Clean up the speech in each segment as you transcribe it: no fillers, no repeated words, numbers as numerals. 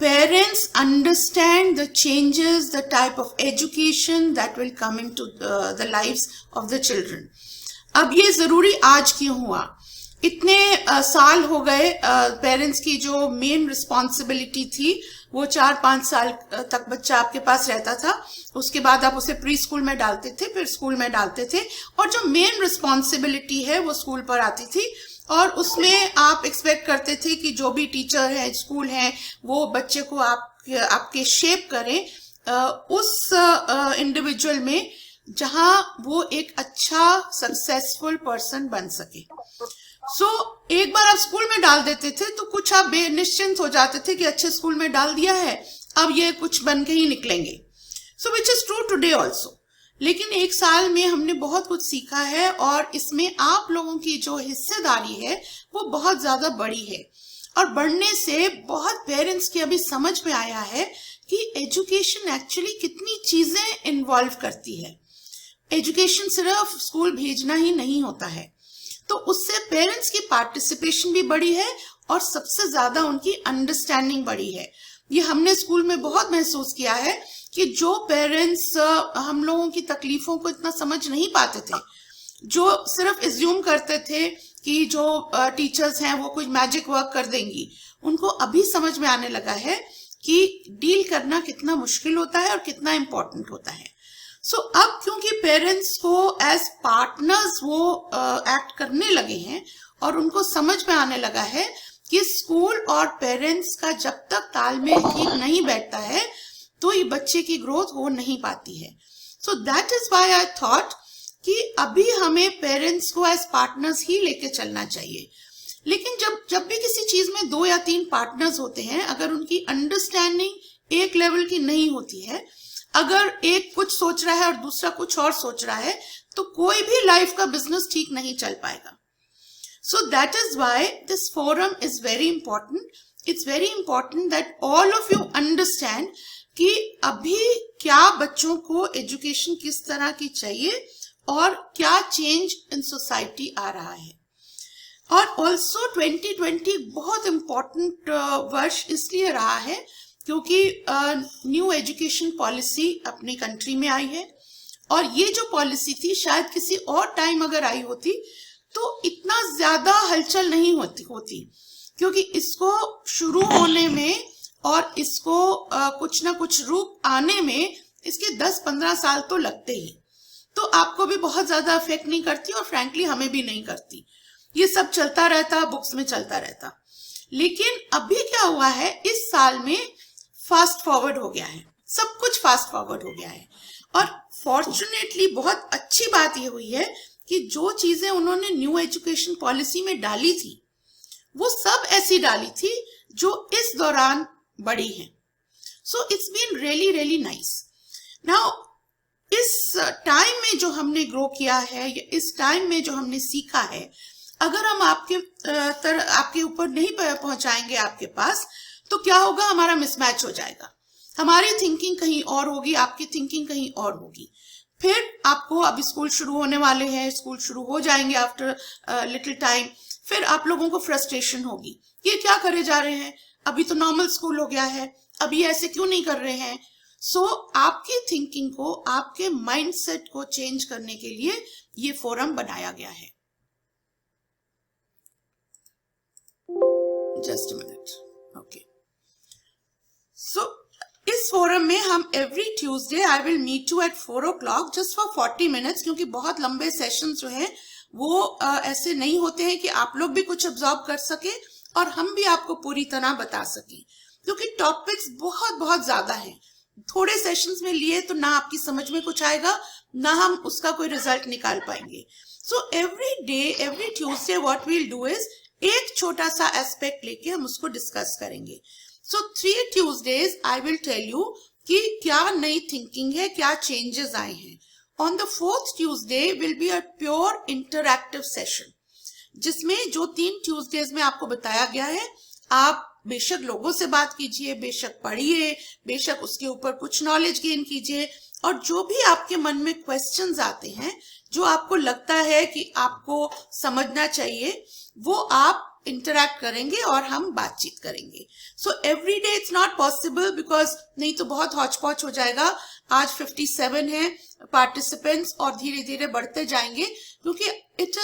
parents understand the changes, the type of education that will come into the lives of the children. अब ये जरूरी आज क्यों हुआ? इतने साल हो गए, पेरेंट्स की जो मेन रिस्पॉन्सिबिलिटी थी वो 4-5 साल तक बच्चा आपके पास रहता था, उसके बाद आप उसे प्री स्कूल में डालते थे, फिर स्कूल में डालते थे, और जो मेन रिस्पॉन्सिबिलिटी है वो स्कूल पर आती थी, और उसमें आप एक्सपेक्ट करते थे कि जो भी टीचर है, स्कूल है, वो बच्चे को आपके शेप करें उस इंडिविजुअल में जहां वो एक अच्छा सक्सेसफुल पर्सन बन सके। एक बार आप स्कूल में डाल देते थे तो कुछ आप निश्चिंत हो जाते थे कि अच्छे स्कूल में डाल दिया है, अब ये कुछ बन के ही निकलेंगे। Which is true today also. लेकिन एक साल में हमने बहुत कुछ सीखा है, और इसमें आप लोगों की जो हिस्सेदारी है वो बहुत ज्यादा बड़ी है, और बढ़ने से बहुत पेरेंट्स की अभी समझ में आया है कि एजुकेशन एक्चुअली कितनी चीजें इन्वॉल्व करती है। एजुकेशन सिर्फ स्कूल भेजना ही नहीं होता है, तो उससे पेरेंट्स की पार्टिसिपेशन भी बड़ी है और सबसे ज्यादा उनकी अंडरस्टैंडिंग बड़ी है। ये हमने स्कूल में बहुत महसूस किया है कि जो पेरेंट्स हम लोगों की तकलीफों को इतना समझ नहीं पाते थे, जो सिर्फ एज्यूम करते थे कि जो टीचर्स हैं वो कुछ मैजिक वर्क कर देंगी, उनको अभी समझ में आने लगा है कि डील करना कितना मुश्किल होता है और कितना इम्पोर्टेंट होता है। अब क्योंकि पेरेंट्स को एज पार्टनर्स वो एक्ट करने लगे हैं, और उनको समझ में आने लगा है कि स्कूल और पेरेंट्स का जब तक तालमेल ठीक नहीं बैठता है तो ये बच्चे की ग्रोथ हो नहीं पाती है। That is why I thought कि अभी हमें पेरेंट्स को एज पार्टनर्स ही लेके चलना चाहिए। लेकिन जब भी किसी चीज में 2 या 3 पार्टनर्स होते हैं, अगर उनकी अंडरस्टैंडिंग एक लेवल की नहीं होती है, अगर एक कुछ सोच रहा है और दूसरा कुछ और सोच रहा है, तो कोई भी लाइफ का बिजनेस ठीक नहीं चल पाएगा। That is why this forum is very important. It's very important that all of you understand कि अभी क्या बच्चों को एजुकेशन किस तरह की चाहिए और क्या चेंज इन सोसाइटी आ रहा है। और ऑल्सो 2020 बहुत इंपॉर्टेंट वर्ष इसलिए रहा है क्योंकि न्यू एजुकेशन पॉलिसी अपनी कंट्री में आई है, और ये जो पॉलिसी थी शायद किसी और टाइम अगर आई होती तो इतना ज्यादा हलचल नहीं होती क्योंकि इसको शुरू होने में और इसको कुछ ना कुछ रूप आने में इसके 10-15 साल तो लगते ही, तो आपको भी बहुत ज्यादा अफेक्ट नहीं करती और फ्रैंकली हमें भी नहीं करती। ये सब चलता रहता, बुक्स में चलता रहता। लेकिन अभी क्या हुआ है, इस साल में फास्ट फॉरवर्ड हो गया है, सब कुछ फास्ट फॉरवर्ड हो गया है। और फॉर्चुनेटली बहुत अच्छी बात ये हुई है कि जो चीजें उन्होंने न्यू एजुकेशन पॉलिसी में डाली थी वो सब ऐसी डाली थी जो इस दौरान बड़ी हैं। It's been really really nice. Now इस टाइम में जो हमने ग्रो किया है, या इस टाइम में जो हमने सीखा है, अगर हम आपके ऊपर नहीं पहुंचाएंगे आपके पास, तो क्या होगा, हमारा मिसमैच हो जाएगा। हमारी थिंकिंग कहीं और होगी, आपकी थिंकिंग कहीं और होगी। फिर आपको अभी स्कूल शुरू होने वाले हैं, स्कूल शुरू हो जाएंगे आफ्टर लिटिल टाइम, फिर आप लोगों को फ्रस्ट्रेशन होगी, ये क्या करे जा रहे हैं, अभी तो नॉर्मल स्कूल हो गया है, अभी ऐसे क्यों नहीं कर रहे हैं। आपकी थिंकिंग को, आपके माइंडसेट को चेंज करने के लिए ये फोरम बनाया गया है। Just a minute, okay. इस फोरम में हम every Tuesday I will meet you at 4 o'clock just for 40 minutes, क्योंकि बहुत लंबे सेशंस जो हैं वो ऐसे नहीं होते हैं कि आप लोग भी कुछ ऑब्जर्व कर सके और हम भी आपको पूरी तरह बता सके, क्योंकि टॉपिक्स बहुत बहुत ज्यादा हैं। थोड़े सेशंस में लिए तो ना आपकी समझ में कुछ आएगा, ना हम उसका कोई रिजल्ट निकाल पाएंगे। Every day, every Tuesday what we will do is एक छोटा सा एस्पेक्ट लेके हम उसको डिस्कस करेंगे। 3 Tuesdays I will tell you कि क्या नई थिंकिंग है, क्या चेंजेस आए हैं। On the 4th Tuesday will be a pure interactive session, जिसमें जो 3 Tuesdays में आपको बताया गया है, आप बेशक लोगों से बात कीजिए, बेशक पढ़िए, बेशक उसके ऊपर कुछ नॉलेज गेन कीजिए, और जो भी आपके मन में क्वेश्चंस आते हैं, जो आपको लगता है कि आपको समझना चाहिए, वो आप इंटरैक्ट करेंगे और हम बातचीत करेंगे. So every day it's not possible, because नहीं तो बहुत हौच पौच हो जाएगा. आज 57 है पार्टिसिपेंट्स और धीरे धीरे बढ़ते जाएंगे, क्योंकि it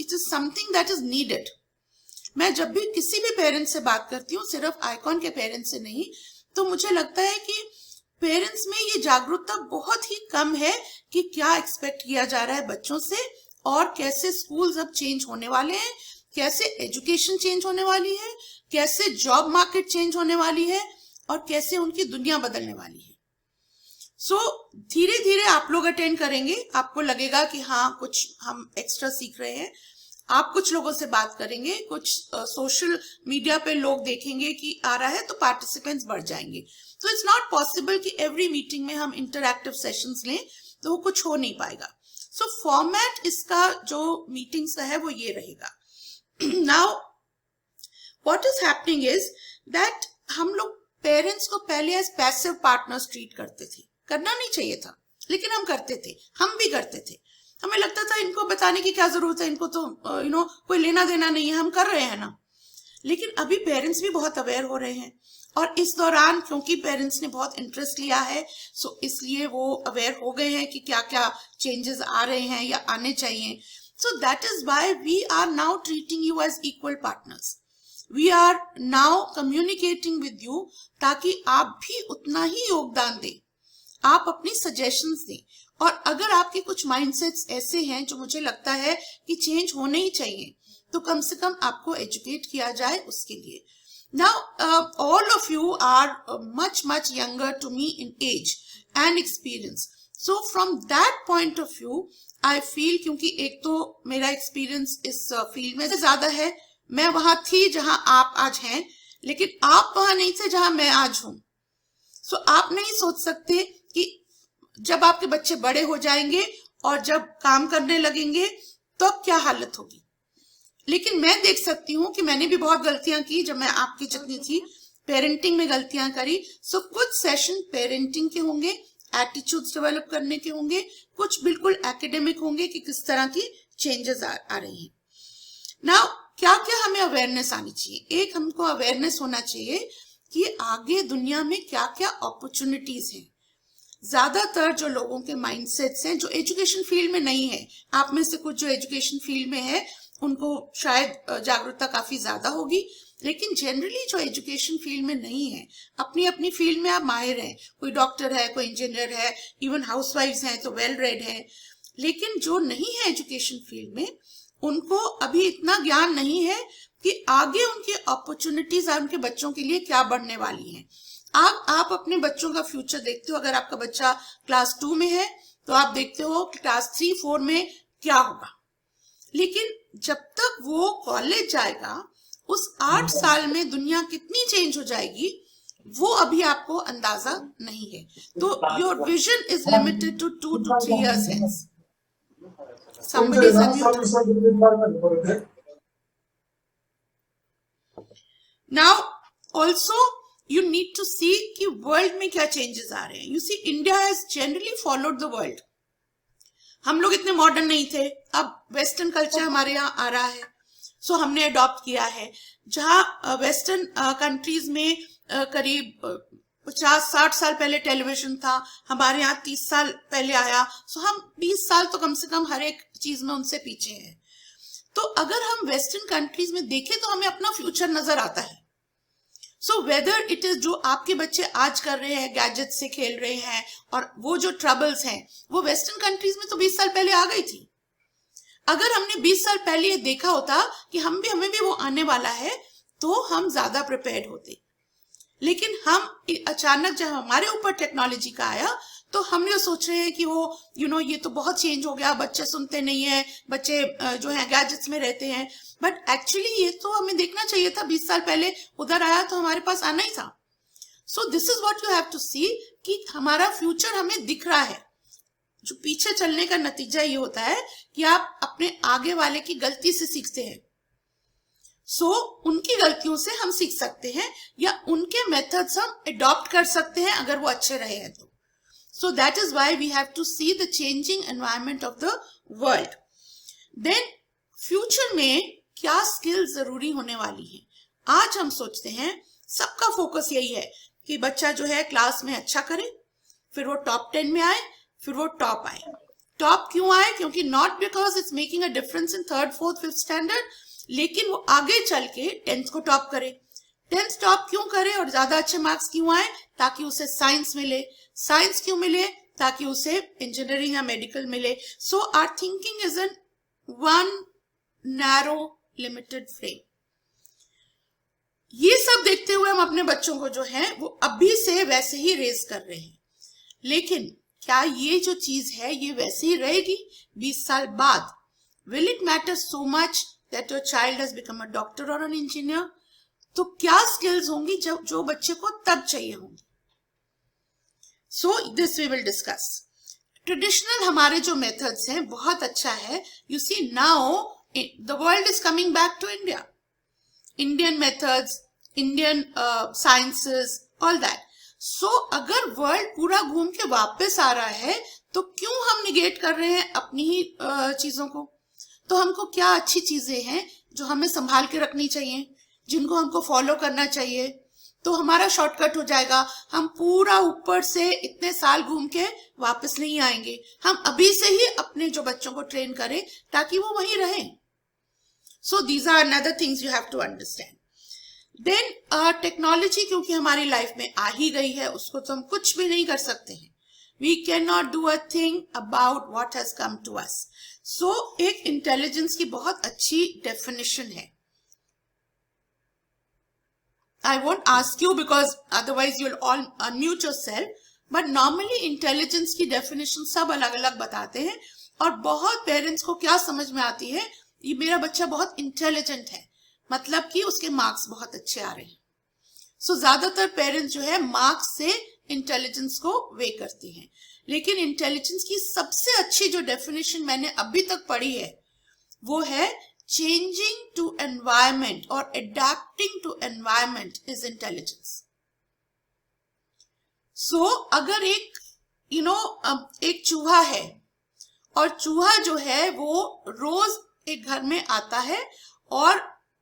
is something that is needed. मैं जब भी किसी भी पेरेंट्स से बात करती हूँ, सिर्फ आइकॉन के पेरेंट्स से नहीं, तो मुझे लगता है कि पेरेंट्स में ये जागरूकता बहुत ही कम है कि क्या एक्सपेक्ट किया जा रहा है बच्चों से, और कैसे स्कूल्स अब चेंज होने वाले हैं, कैसे एजुकेशन चेंज होने वाली है, कैसे जॉब मार्केट चेंज होने वाली है, और कैसे उनकी दुनिया बदलने वाली है. सो धीरे धीरे आप लोग अटेंड करेंगे, आपको लगेगा कि हाँ कुछ हम एक्स्ट्रा सीख रहे हैं. आप कुछ लोगों से बात करेंगे, कुछ सोशल मीडिया पे लोग देखेंगे कि आ रहा है, तो पार्टिसिपेंट्स बढ़ जाएंगे. तो इट्स नॉट पॉसिबल कि एवरी मीटिंग में हम इंटरैक्टिव सेशंस लें, तो वो कुछ हो नहीं पाएगा. सो फॉर्मेट इसका जो मीटिंग्स का है वो ये रहेगा. Now what is happening is that हम लोग पेरेंट्स को पहले एज पैसिव पार्टनर्स ट्रीट करते थे. करना नहीं चाहिए था, लेकिन हम करते थे, हम भी करते थे. हमें लगता था इनको बताने की क्या जरूरत है, इनको तो कोई लेना देना नहीं है, हम कर रहे हैं ना. लेकिन अभी पेरेंट्स भी बहुत अवेयर हो रहे हैं, और इस दौरान क्योंकि पेरेंट्स ने बहुत इंटरेस्ट लिया है, सो इसलिए वो अवेयर हो गए हैं कि क्या क्या चेंजेस आ रहे हैं या आने चाहिए. So that is why we are now treating you as equal partners. We are now communicating with you, ताकि आप भी उतना ही योगदान दें, आप अपनी सजेशंस दें. और अगर आपके कुछ माइंडसेट्स ऐसे हैं जो मुझे लगता है कि चेंज होने ही चाहिए, तो कम से कम आपको एजुकेट किया जाए उसके लिए. Now, all of you are much younger to me in age and experience. So from that point of view, I feel, क्योंकि एक तो मेरा एक्सपीरियंस इस फील्ड में ज्यादा है, मैं वहां थी जहां आप आज हैं, लेकिन आप वहां नहीं थे जहां मैं आज हूं. सो आप नहीं सोच सकते कि जब आपके बच्चे बड़े हो जाएंगे और जब काम करने लगेंगे तो क्या हालत होगी. लेकिन मैं देख सकती हूँ कि मैंने भी बहुत गलतियां की जब मैं आपकी जितनी थी, पेरेंटिंग में गलतियां करी. सो कुछ सेशन पेरेंटिंग के होंगे, एटीट्यूड्स डेवलप करने के होंगे, कुछ बिल्कुल एकेडमिक होंगे कि किस तरह की चेंजेस आ रही हैं. नाउ क्या क्या हमें अवेयरनेस आनी चाहिए. एक, हमको अवेयरनेस होना चाहिए कि आगे दुनिया में क्या क्या अपॉर्चुनिटीज हैं. ज्यादातर जो लोगों के माइंडसेट्स हैं जो एजुकेशन फील्ड में नहीं है, आप में से कुछ जो एजुकेशन फील्ड में है उनको शायद जागरूकता काफी ज्यादा होगी, लेकिन जनरली जो एजुकेशन फील्ड में नहीं है, अपनी अपनी फील्ड में आप माहिर हैं, कोई डॉक्टर है, कोई इंजीनियर है, इवन हाउसवाइफ्स हैं तो वेल रेड है, लेकिन जो नहीं है एजुकेशन फील्ड में, उनको अभी इतना ज्ञान नहीं है कि आगे उनकी अपॉर्चुनिटीज उनके बच्चों के लिए क्या बढ़ने वाली हैं. आप अपने बच्चों का फ्यूचर देखते हो. अगर आपका बच्चा क्लास 2 में है तो आप देखते हो कि क्लास 3-4 में क्या होगा, लेकिन जब तक वो कॉलेज जाएगा, उस 8 साल में दुनिया कितनी चेंज हो जाएगी वो अभी आपको अंदाजा नहीं है. तो your vision is limited to 2 to 3 years hence. Somebody is unmuted. Now also you need to see कि वर्ल्ड में क्या चेंजेस आ रहे हैं. You see, India has generally followed the world. हम लोग इतने मॉडर्न नहीं थे, अब वेस्टर्न कल्चर हमारे यहाँ आ रहा है, सो हमने अडॉप्ट किया है. जहाँ वेस्टर्न कंट्रीज में करीब 50-60 साल पहले टेलीविजन था, हमारे यहाँ 30 साल पहले आया, सो हम 20 साल तो कम से कम हर एक चीज में उनसे पीछे हैं. तो अगर हम वेस्टर्न कंट्रीज में देखें तो हमें अपना फ्यूचर नजर आता है. सो वेदर इट इज जो आपके बच्चे आज कर रहे हैं, गैजेट से खेल रहे हैं, और वो जो ट्रबल्स हैं वो वेस्टर्न कंट्रीज में तो 20 साल पहले आ गई थी. अगर हमने 20 साल पहले ये देखा होता कि हमें भी वो आने वाला है, तो हम ज्यादा प्रिपेयर्ड होते. लेकिन हम अचानक जब हमारे ऊपर टेक्नोलॉजी का आया, तो हम ये सोच रहे हैं कि वो ये तो बहुत चेंज हो गया, बच्चे सुनते नहीं है, बच्चे जो है गैजेट्स में रहते हैं. बट एक्चुअली ये तो हमें देखना चाहिए था, 20 साल पहले उधर आया तो हमारे पास आना ही था. So this is what you have to see कि हमारा फ्यूचर हमें दिख रहा है. जो पीछे चलने का नतीजा ये होता है कि आप अपने आगे वाले की गलती से सीखते हैं. सो उनकी गलतियों से हम सीख सकते हैं, या उनके मेथड्स हम अडॉप्ट कर सकते हैं अगर वो अच्छे रहे हैं तो. So that is why we have to see the changing environment of the world. Then future में क्या स्किल जरूरी होने वाली है। आज हम सोचते हैं सबका फोकस यही है कि बच्चा जो है क्लास में अच्छा करे, फिर वो टॉप 10 में आए, फिर वो टॉप आए। टॉप क्यों आए? क्योंकि not because it's making a difference in 3rd, 4th, 5th standard, लेकिन वो आगे चल के 10th को टॉप करे। 10th टॉप क्यों करे और ज्यादा अच्छे मार्क्स क्यों आए? ताकि उसे साइंस मिले। साइंस क्यों मिले? ताकि उसे इंजीनियरिंग या मेडिकल मिले। So our thinking is in one narrow limited frame. ये सब देखते हुए हम अपने बच्चों को जो है वो अभी से वैसे ही रेज कर रहे हैं। लेकिन क्या ये जो चीज है ये वैसे ही रहेगी 20 साल बाद? Will it matter so much that your child has become a doctor और एन इंजीनियर? तो क्या स्किल्स होंगी जो बच्चे को तब चाहिए होंगी? So this we will discuss. Traditional हमारे जो मेथड्स हैं बहुत अच्छा है। You see now the world is coming back to India. Indian methods, Indian sciences, all that. So अगर वर्ल्ड पूरा घूम के वापस आ रहा है तो क्यों हम निगेट कर रहे हैं अपनी ही चीजों को? तो हमको क्या अच्छी चीजें हैं जो हमें संभाल के रखनी चाहिए, जिनको हमको फॉलो करना चाहिए, तो हमारा शॉर्टकट हो जाएगा। हम पूरा ऊपर से इतने साल घूम के वापस नहीं आएंगे। हम अभी से ही अपने जो बच्चों को ट्रेन करें ताकि वो वहीं रहें। So these are another things you have to understand. Then technology क्योंकि हमारी लाइफ में आ ही गई है, उसको तो हम कुछ भी नहीं कर सकते हैं। We can not do a thing about what has come to us. So एक इंटेलिजेंस की बहुत अच्छी डेफिनेशन है। I won't ask you because otherwise you'll all unmute yourself. But normally intelligence की definition सब अलग अलग बताते हैं और बहुत पेरेंट्स को क्या समझ में आती है, ये मेरा बच्चा बहुत इंटेलिजेंट है, मतलब कि उसके मार्क्स बहुत अच्छे आ रहे हैं। सो ज्यादातर पेरेंट्स जो है मार्क्स से इंटेलिजेंस को वे करते हैं। लेकिन इंटेलिजेंस की सबसे अच्छी जो डेफिनेशन मैंने अभी तक पढ़ी है वो है changing to environment or adapting to environment is intelligence. So अगर एक चूहा है और चूहा जो है वो रोज एक घर में आता है और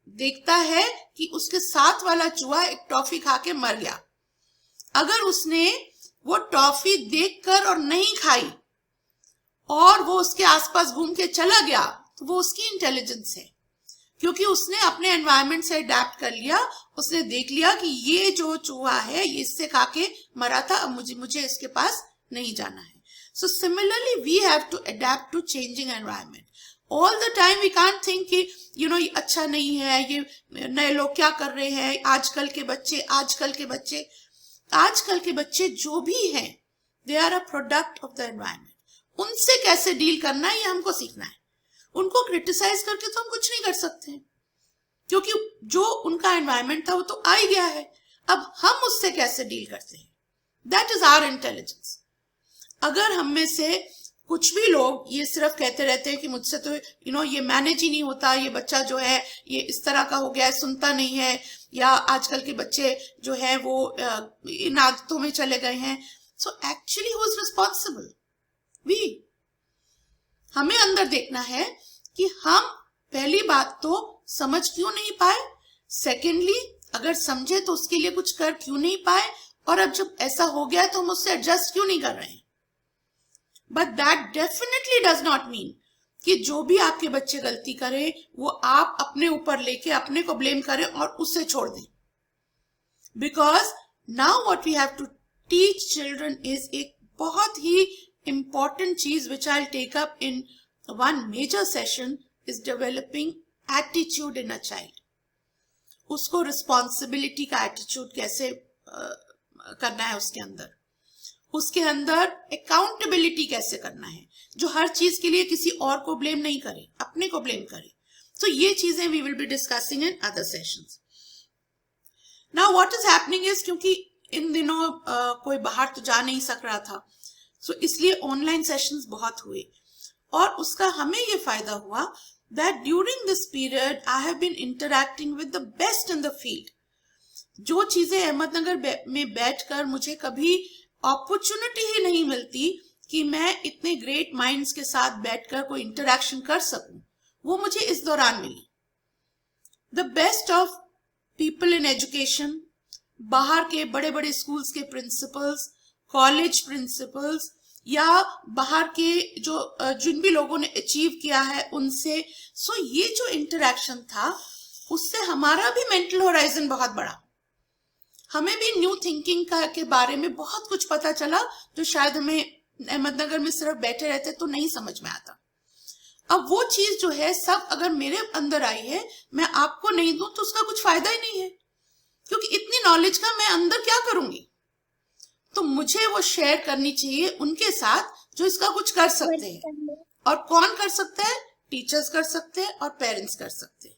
देखता है कि उसके साथ वाला चूहा एक टॉफी खा के मर गया। अगर उसने वो टॉफी देखकर और नहीं खाई और वो उसके आसपास घूम के चला गया तो वो उसकी इंटेलिजेंस है, क्योंकि उसने अपने एनवायरनमेंट से अडेप्ट कर लिया। उसने देख लिया कि ये जो चूहा है ये इससे खा के मरा था, अब मुझे इसके पास नहीं जाना है। So similarly we have to adapt to changing environment. All the time we can't think कि ये अच्छा नहीं है, ये नए लोग क्या कर रहे हैं, आजकल के बच्चे जो भी हैं they are a product of the environment. उनसे कैसे डील करना है ये हमको सीखना है। उनको क्रिटिसाइज करके तो हम कुछ नहीं कर सकते हैं, क्योंकि जो उनका एनवायरनमेंट था वो तो आ ही गया है। अब हम उससे कैसे डील करते हैं, दैट इज आवर इंटेलिजेंस। अगर हम में से कुछ भी लोग ये सिर्फ कहते रहते हैं कि मुझसे तो ये मैनेज ही नहीं होता, ये बच्चा जो है ये इस तरह का हो गया है, सुनता नहीं है, या आजकल के बच्चे जो है वो इन आदतों में चले गए हैं। So actually who is responsible? We. हमें अंदर देखना है कि हम पहली बात तो समझ क्यों नहीं पाए, सेकेंडली अगर समझे तो उसके लिए कुछ कर क्यों नहीं पाए, और अब जब ऐसा हो गया तो हम उससे एडजस्ट क्यों नहीं कर रहे हैं। But that definitely does not mean कि जो भी आपके बच्चे गलती करें वो आप अपने ऊपर लेके अपने को ब्लेम करें और उसे छोड़ दें। Because now what we have to teach children is एक बहुत ही important चीज which I'll take up in one major session is developing attitude in a child. उसको responsibility का attitude कैसे करना है उसके अंदर accountability कैसे करना है, जो हर चीज के लिए किसी और को blame नहीं करे, अपने को blame करे। तो ये चीजें we will be discussing in other sessions. Now what is happening is क्योंकि इन दिनों कोई बाहर तो जा नहीं सक रहा था, सो इसलिए ऑनलाइन सेशंस बहुत हुए और उसका हमें ये फायदा हुआ that during this period I have been interacting with the best in the field. जो चीजें अहमदनगर में बैठकर मुझे कभी अपॉर्चुनिटी ही नहीं मिलती कि मैं इतने ग्रेट माइंड्स के साथ बैठकर कोई इंटरैक्शन कर सकूं, वो मुझे इस दौरान मिली। The best of people in education, बाहर के बड़े बड़े स्कूल्स के प्रिंसिपल्स, कॉलेज प्रिंसिपल्स, या बाहर के जो जिन भी लोगों ने अचीव किया है उनसे, सो ये जो इंटरेक्शन था उससे हमारा भी मेंटल होराइजन बहुत बड़ा, हमें भी न्यू थिंकिंग के बारे में बहुत कुछ पता चला जो शायद हमें अहमदनगर में सिर्फ बैठे रहते तो नहीं समझ में आता। अब वो चीज जो है सब अगर मेरे अंदर आई है, मैं आपको नहीं दूं तो उसका कुछ फायदा ही नहीं है, क्योंकि इतनी नॉलेज का मैं अंदर क्या करूंगी। तो मुझे वो शेयर करनी चाहिए उनके साथ जो इसका कुछ कर सकते हैं। और कौन कर सकता है? टीचर्स कर सकते हैं और पेरेंट्स कर सकते हैं।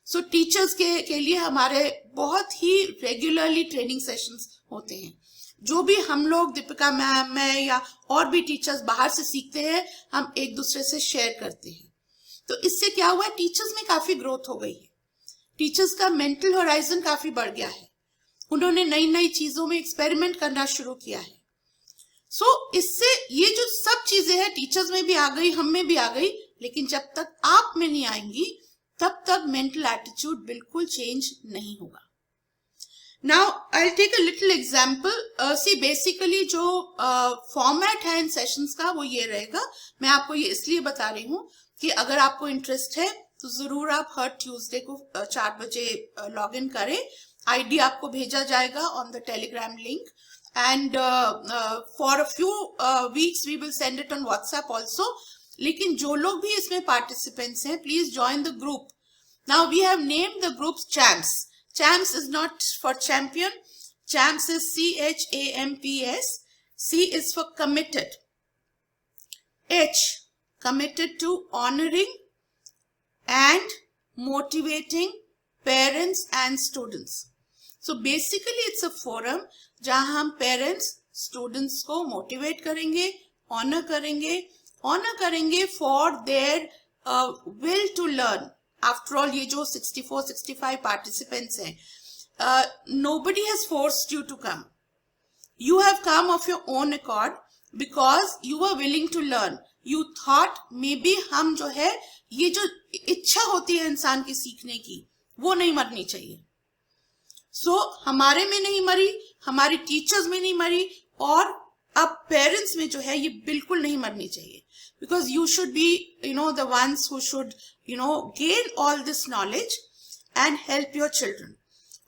सो टीचर्स के लिए हमारे बहुत ही रेगुलरली ट्रेनिंग सेशंस होते हैं। जो भी हम लोग, दीपिका मैम, मैं या और भी टीचर्स बाहर से सीखते हैं, हम एक दूसरे से शेयर करते हैं। तो इससे क्या हुआ है, टीचर्स में काफी ग्रोथ हो गई है, टीचर्स का मेंटल होराइजन काफी बढ़ गया है, उन्होंने नई नई चीजों में एक्सपेरिमेंट करना शुरू किया है। सो इससे ये जो सब चीजें हैं टीचर्स में भी आ गई, हम में भी आ गई, लेकिन जब तक आप में नहीं आएंगी तब तक मेंटल एटीट्यूड बिल्कुल चेंज नहीं होगा। Now I will take a little example. See basically जो फॉर्मेट है इन सेशंस का वो ये रहेगा। मैं आपको ये इसलिए बता रही हूँ कि अगर आपको इंटरेस्ट है तो जरूर आप हर ट्यूसडे को 4 बजे लॉग इन करें। आईडी आपको भेजा जाएगा on the Telegram link, and for a few weeks we will send it on WhatsApp also. लेकिन जो लोग भी इसमें पार्टिसिपेंट्स हैं, please join the group. Now we have named the group champs. Champs is not for champion, champs is CHAMPS। C is for committed, H committed to honoring and motivating parents and students. So basically it's a forum जहां हम parents students को motivate करेंगे, honour करेंगे for their will to learn. After all ये जो 64-65 participants हैं, nobody has forced you to come. You have come of your own accord because you were willing to learn. You thought maybe हम जो है, ये जो इच्छा होती है इंसान की सीखने की, वो नहीं मरनी चाहिए। सो हमारे में नहीं मरी, हमारी टीचर्स में नहीं मरी, और अब पेरेंट्स में जो है ये बिल्कुल नहीं मरनी चाहिए। Because you should be the ones who should gain all this knowledge and help your children.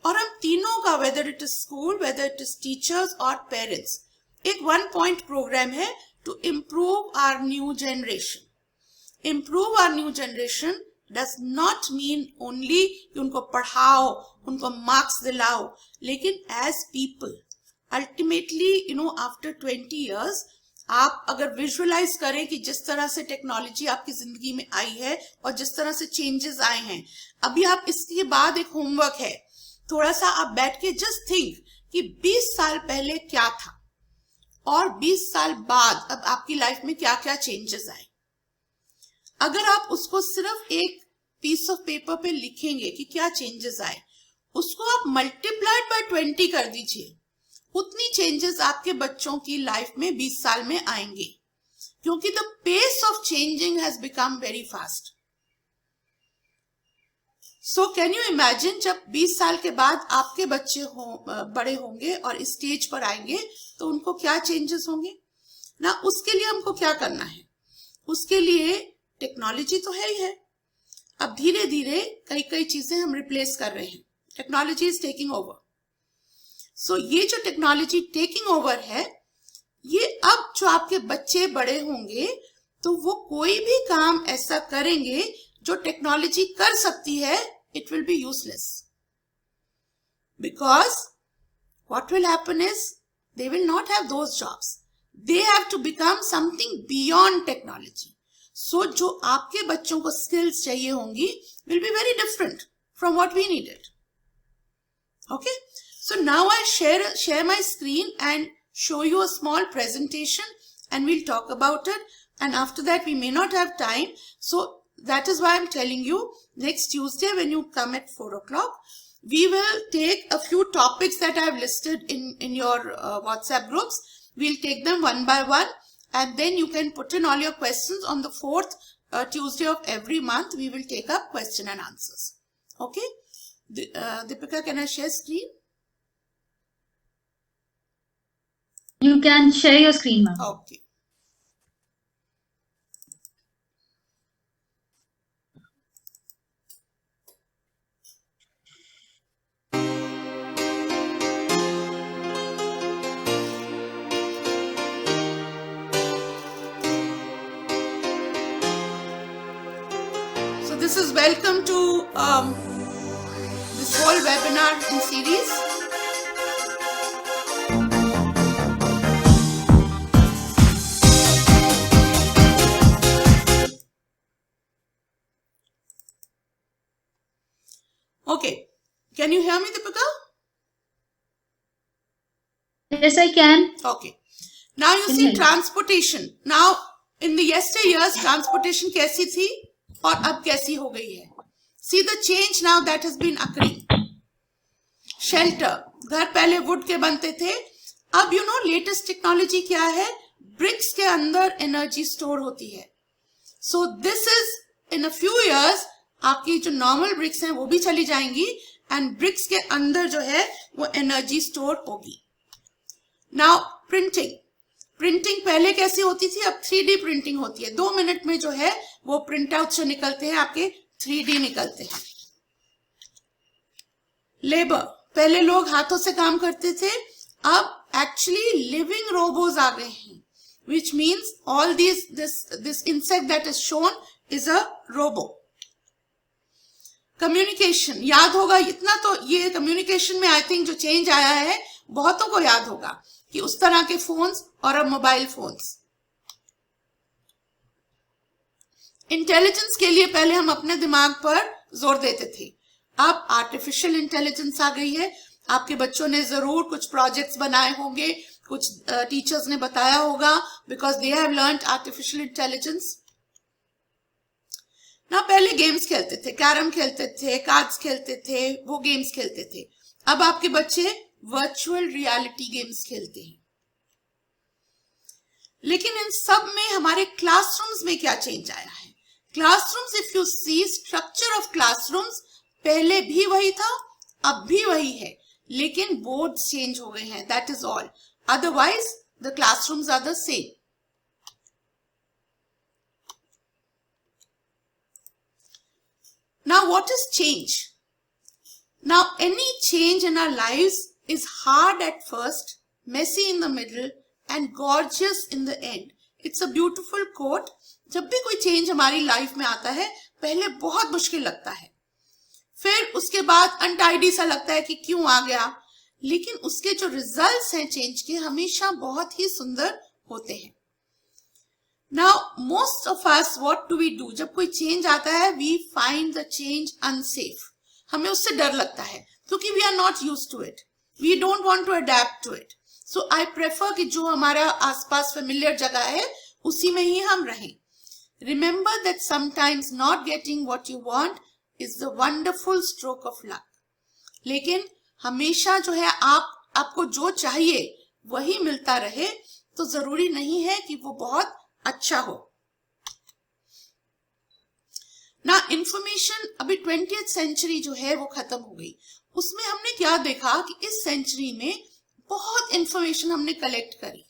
और हम तीनों का, whether it is school, whether it is teachers और पेरेंट्स, एक 1 पॉइंट प्रोग्राम है to improve our new generation. Improve our new generation does not mean only कि उनको पढ़ाओ, उनको मार्क्स दिलाओ, लेकिन as people ultimately after 20 years आप अगर विजुअलाइज करें कि जिस तरह से टेक्नोलॉजी आपकी जिंदगी में आई है और जिस तरह से चेंजेस आए हैं, अभी आप इसके बाद एक होमवर्क है, थोड़ा सा आप बैठ के जस्ट थिंक कि 20 साल पहले क्या था और 20 साल बाद अब आपकी लाइफ में क्या क्या चेंजेस आए। अगर आप उसको सिर्फ एक पीस ऑफ पेपर पे लिखेंगे कि क्या चेंजेस आए, उसको आप मल्टीप्लाइड बाय 20 कर दीजिए, उतनी चेंजेस आपके बच्चों की लाइफ में 20 साल में आएंगे, क्योंकि the pace of changing has become very fast. So can you imagine जब 20 साल के बाद आपके बच्चे बड़े होंगे और इस स्टेज पर आएंगे तो उनको क्या चेंजेस होंगे ना। उसके लिए हमको क्या करना है, उसके लिए टेक्नोलॉजी तो है ही है, अब धीरे धीरे कई चीजें हम रिप्लेस कर रहे हैं। Technology is taking over. So ये जो टेक्नोलॉजी टेकिंग ओवर है, ये अब जो आपके बच्चे बड़े होंगे तो वो कोई भी काम ऐसा करेंगे जो टेक्नोलॉजी कर सकती है, it will be useless, because what will happen is they will not have those jobs. They have to become something beyond technology. So जो आपके बच्चों को skills चाहिए होंगी will be very different from what we needed. Okay, so now I share my screen and show you a small presentation and we'll talk about it, and after that we may not have time, so that is why I'm telling you next Tuesday when you come at 4 o'clock we will take a few topics that I have listed in your WhatsApp groups. We'll take them one by one, and then you can put in all your questions. On the 4th Tuesday of every month we will take up question and answers. Okay, Deepika, can I share screen? You can share your screen, ma'am. Okay. So this is welcome to this whole webinar in series. Okay, can you hear me, Deepika? Yes, I can. Okay. Now you Can see hear you. transportation. Now in the yesteryears, transportation कैसी थी और अब कैसी हो गई है. See the change now that has been occurring. Shelter, घर पहले वुड के बनते थे. अब you know latest technology क्या है? ब्रिक्स के अंदर एनर्जी स्टोर होती है. So this is in a few years आपकी जो नॉर्मल ब्रिक्स हैं वो भी चली जाएंगी एंड ब्रिक्स के अंदर जो है वो एनर्जी स्टोर होगी. नाउ प्रिंटिंग पहले कैसी होती थी, अब 3D प्रिंटिंग होती है. 2 मिनट में जो है वो प्रिंट आउट से निकलते हैं, आपके 3D निकलते हैं. लेबर, पहले लोग हाथों से काम करते थे, अब एक्चुअली लिविंग रोबोज आ गए हैं, which means all this insect that is shown is a robo. Communication, याद होगा इतना तो ये कम्युनिकेशन में आई थिंक जो चेंज आया है बहुतों को याद होगा कि उस तरह के फोन्स और अब मोबाइल फोन्स. इंटेलिजेंस के लिए पहले हम अपने दिमाग पर जोर देते थे, अब आर्टिफिशियल इंटेलिजेंस आ गई है. आपके बच्चों ने जरूर कुछ प्रोजेक्ट्स बनाए होंगे, कुछ टीचर्स ने बताया होगा, because they have learned artificial intelligence. ना पहले गेम्स खेलते थे, कैरम खेलते थे, कार्ड्स खेलते थे, वो गेम्स खेलते थे. अब आपके बच्चे वर्चुअल रियलिटी गेम्स खेलते हैं. लेकिन इन सब में हमारे क्लासरूम्स में क्या चेंज आया है? Classrooms, if you see structure of classrooms, पहले भी वही था, अब भी वही है, लेकिन बोर्ड्स चेंज हो गए हैं, that is all. Otherwise the classrooms are the same. Now what is change? Now any change in our lives is hard at first, messy in the middle and gorgeous in the end. It's a beautiful quote. जब भी कोई change हमारी life में आता है पहले बहुत मुश्किल लगता है, फिर उसके बाद अनटाइडी सा लगता है कि क्यों आ गया, लेकिन उसके जो रिजल्ट्स हैं चेंज के हमेशा बहुत ही सुंदर होते हैं. Now, most of us, what do we do? जब कोई चेंज आता है, we find the change unsafe. हमें उससे डर लगता है, क्योंकि we are not used to it. We don't want to adapt to it. So, I prefer कि जो हमारा आसपास familiar जगह है, उसी में ही हम रहें. Remember that sometimes not getting what you want is the wonderful stroke of luck. लेकिन हमेशा जो है आपको जो चाहिए वही मिलता रहे, तो जरूरी नहीं है कि वो बहुत अच्छा हो. ना इंफॉर्मेशन, अभी 20th सेंचुरी जो है वो खत्म हो गई, उसमें हमने क्या देखा कि इस सेंचुरी में बहुत इंफॉर्मेशन हमने कलेक्ट करी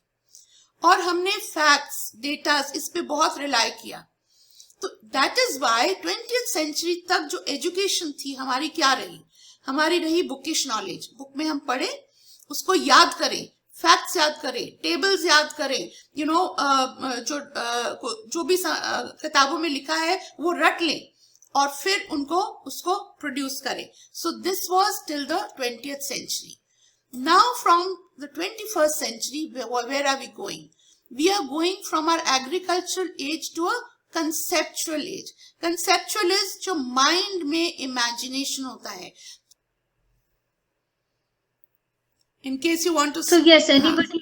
और हमने फैक्ट्स, डेटा इस पे बहुत रिलाई किया. तो that is why 20th century तक जो एजुकेशन थी हमारी क्या रही, हमारी रही बुकिश नॉलेज. बुक में हम पढ़े, उसको याद करें, फैक्ट्स याद करें, टेबल्स याद करें, यू नो जो भी किताबों में लिखा है वो रट लें और फिर उसको प्रोड्यूस करें. So this was till the 20th century. Now from the 21st century where are we going? We are going from our agricultural age to a conceptual age. Conceptual age जो माइंड में imagination होता है. In case you want to. So yes, anybody